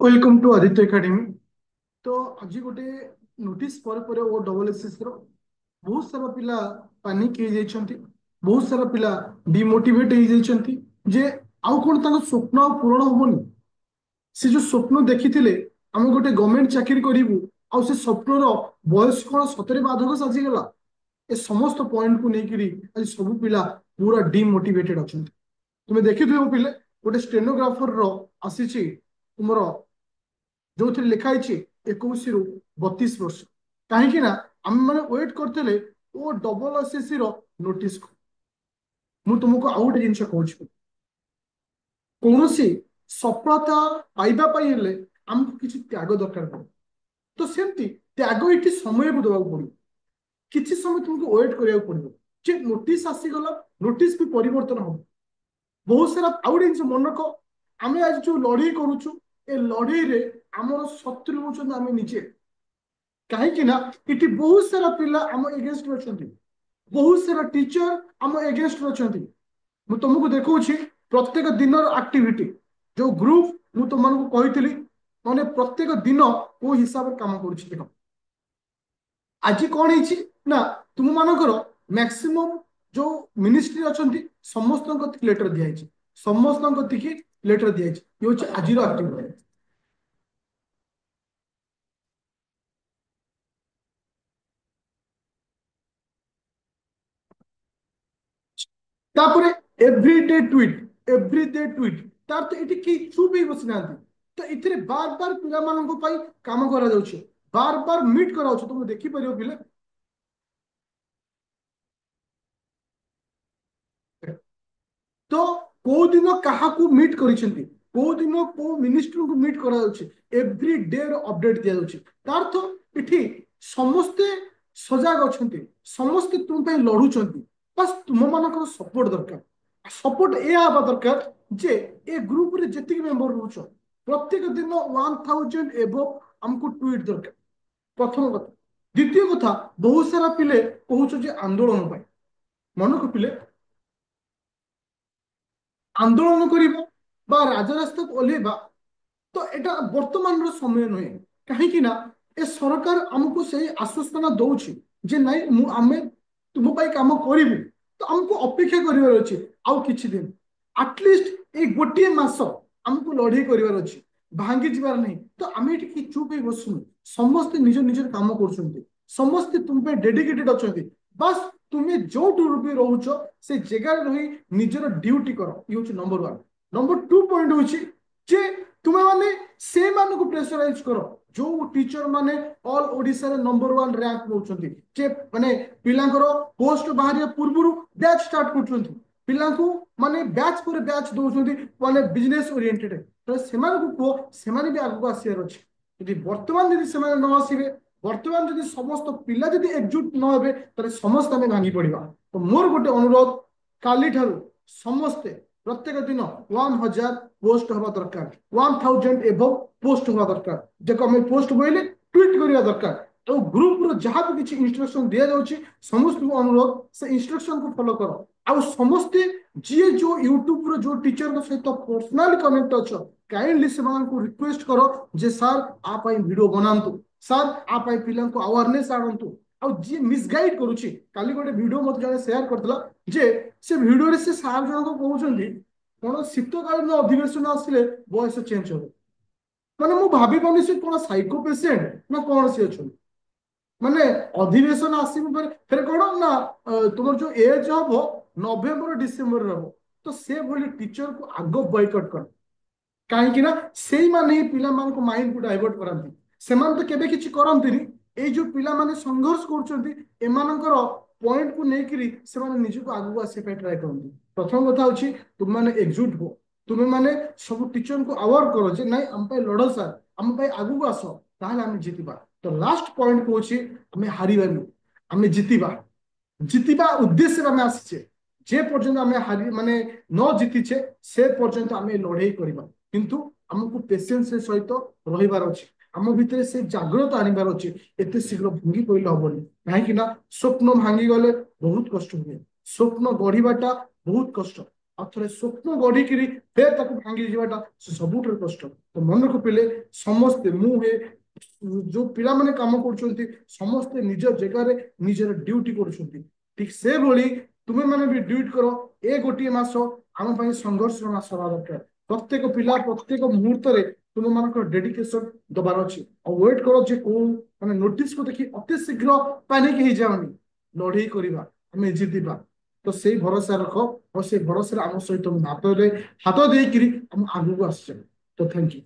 Welcome to Aditya academy. तो आज गोटे नोटिस पर ओ डबल एसएस रो बहुत सारा पिला पानिक हो जाइछंती। बहुत सारा पिला डिमोटिवेट हो जाइछंती जे आउ कोन तांको स्वप्न आउ पूर्ण होबोनी। से जो स्वप्न देखिथिले हम गोटे गवर्नमेंट चाकरी करिवु आउ से स्वप्नर बयस कोन सतरे बाधक साजी गला। ए समस्त पॉइंट को लेकिरी आज सब पिला पूरा डिमोटिवेटेड अछंती। तुमे देखिथिबो पिले गोटे स्टेनोग्राफर रो आसीची तुमरो जो लिखा है 21 ରୁ 32 वर्ष कहीं आम मैंने वेट करते ओ डबल एसएससी नोटिस को। मु तुमको आउ गोटे जिन कहूँ कौन सफलता पाइबा हेले आमको किसी त्याग दरकार पड़े। तो सेमती त्याग ये समय को देवाक पड़ो। किसी समय तुमको वेट करा पड़ो जे नोटिस आसीगला नोटिस भी परिवर्तन हम बहुत सारा आउ गोटे जिन मन रख आम आज जो लड़ाई करुचु ए लड़ाई रे आमर शत्रु होचंदी आम निजे। कहीं इटी बहुत सारा पिला आम एगेंस्ट में अच्छा बहुत सारा टीचर आम एगेंस्ट में अच्छा। मु तुमको देखुची प्रत्येक दिन एक्टिविटी जो ग्रुप मु तुमको कही मैंने प्रत्येक दिन को हिसाब से काम करुच्ची देख आज कौन है ना तुम मानकर मैक्सिमम जो मिनिस्ट्री अच्छा समस्त लेटर दिखाई समस्त लेटर दिखाई ये हूँ आज एक्टिविटी। तापर एवरीडे ट्वीट तार तो ये कि चुप ही बसी ना। तो ये बार बार पिला काम करा बार बार मीट करा तुम देखिपर पिले तो को दिन क्या मीट कर दिन को मिनिस्टर को मीट करा एवरी डे अपडेट दि जाऊँगी तार तो ये समस्ते सजग अच्छा समस्ते तुम लड़ुंट बस तुम मान सपोर्ट दरकार। सपोर्ट यह हवा दरकार जे ए ग्रुप रे जति मेंबर रोच प्रत्येक दिन 1000 एबव हमको ट्वीट दरकार प्रथम कथा। द्वितीय कथा बहुत सारा पिले कहूँ आंदोलन मन को पिले आंदोलन करवा राजरास्ता को ओह्लैवा तो यहाँ वर्तमान समय नुहे कहीं ए सरकार आमको से आश्वासना दौर जे नहीं आम तुम कम करूँ तो आमको अपेक्षा करार अच्छे आउ कि दिन आटलिस्ट ये गोटे मस आमको लड़ाई करार अच्छे भांगी जबार नहीं। तो आम ये चुप ही बसुन समस्ते निज निज कम कर समस्ते तुम डेडिकेटेड अच्छा बस तुम्हें जो भी रोच से जगह रही निजर ड्यूटी कर ये हूँ नंबर 1। नंबर 2 पॉइंट हूँ जे तुम्हें माने से मान को प्रेशराइज करो जो टीचर माने ऑल ओडिशा रे नंबर 1 रैंक नौचंती जे माने पिलांकर पोस्ट बाहर पूर्व बैच स्टार्ट करछंती पिलांको माने बैच पर बैच दउछंती माने बिजनेस ओरिएंटेड तो सेमान को सेमाने भी आगु आसियार अछि। यदि वर्तमान यदि सेमाने न आसीबे वर्तमान यदि समस्त पिला यदि एकजुट न हेबे तरे समस्त आमे भांगी पड़िबा। तो मोर गोटे अनुरोध काली ठारू समस्ते प्रत्येक दिन 1000 पोस्ट हवा दरकार 1000 एबव पोस्ट हवा दरकार जको हमें पोस्ट बोले ट्वीट करिया दरकार। तो ग्रुप रो जहाँ भी किसी इंस्ट्रक्शन दिया जाउची समस्त को अनुरोध से इंस्ट्रक्शन को फॉलो करो आ समस्ते जी जो यूट्यूब रो जो टीचर सहित पर्सनाली कनेक्ट अच्छ काइंडली से को रिक्वेस्ट करो जे सर आप वीडियो बनातु सर आप पिला अवेयरनेस आणतु आ जी मिसगाइड करुच्ची काली गोटे वीडियो मत जने शेयर करतला जे से वीडियो रे से सार जन को कहउछंती कोन शीतकालीन अधिवेशन आसिले बयस चेंज हो माने मु भाभी पानी से कोन साइको पेशेंट ना कोन से अछि माने अधिवेशन आसीबो फिर कोन ना तुमर जो एज हबो नवेम्बर डिसेम्बर रहबो तो से भली टीचर को आगो बॉयकॉट कर कहीं से माने ही पिला मान को माइंड को डाइवर्ट करती से तो केबे किछि करंतिनी ए जो पिला माने संघर्ष करछंती एमानकर पॉइंट को नेकरी से माने निज को आगु आसे पे ट्राई करंती। प्रथम कथा होछि तुम माने एकजुट हो तुम माने सब टीचर को अवेयर करो जे नहीं हम पे लड़ सर हम पे आगु आसो ताहले हम जितिबा। तो लास्ट पॉइंट को होछि हमें हारिबानी हमें जितिबा जितिबा उद्देश्य में आसीचे जे पर्यंत आम हारी माने न जीतिचे से पर्यंत आम लड़ाई करवा किंतु आमको पेशेंस सहित रहिबार अछि आम भितर से जागृत आनिबार अछि एते शीघ्र भांगी पड़े हबनी कहीं स्वप्न भांगी गले बहुत कष्ट हुए स्वप्न गढ़वाटा बहुत कष्ट ଆଉ ଥରେ ସ୍ୱପ୍ନ ଗଢିକିରି ଫେର ତାକୁ ଭାଙ୍ଗି ଯିବାଟା ସେ ସବୁଠାରୁ କଷ୍ଟ। ତ ମନେ ରଖିଲେ ସମସ୍ତେ ମୁଁ ହେ ଯୋଉ ପିଲାମାନେ କାମ କରୁଛନ୍ତି ସମସ୍ତେ ନିଜ ଜାଗାରେ ନିଜର ଡ୍ୟୁଟି କରୁଛନ୍ତି। ଠିକ ସେଭଳି ତୁମେ ମାନେ ବି ଡ୍ୟୁଟି କର। ଏ ଗୋଟିଏ ମାସ ଆମ ପାଇଁ ସଂଘର୍ଷର ମାସ ହବା ଦରକାର। ପ୍ରତ୍ୟେକ ପିଲା ପ୍ରତ୍ୟେକ ମୁହୂର୍ତ୍ତରେ ତୁମ ମାନଙ୍କର ଡେଡିକେସନ ଦବାର ଅଛି। ଆଉ ୱେଟ୍ କର ଯେ କୋଉ ମାନେ ନୋଟିସକୁ ଦେଖି ଅତି ଶୀଘ୍ର ପାନିକ ହେଇଯାଅନି। ଲଢେଇ କରିବା, ଆମେ ଜିତିବା। ତ ସେଇ ଭରସା ରଖ ଆଉ ସେଇ ଭରସାରେ ଆମ ସହିତ ହାତରେ ହାତ ଦେଇକିରି ଆମ ଆଗକୁ ଆସିଛ। ତ ଥ୍ୟାଙ୍କ ୟୁ।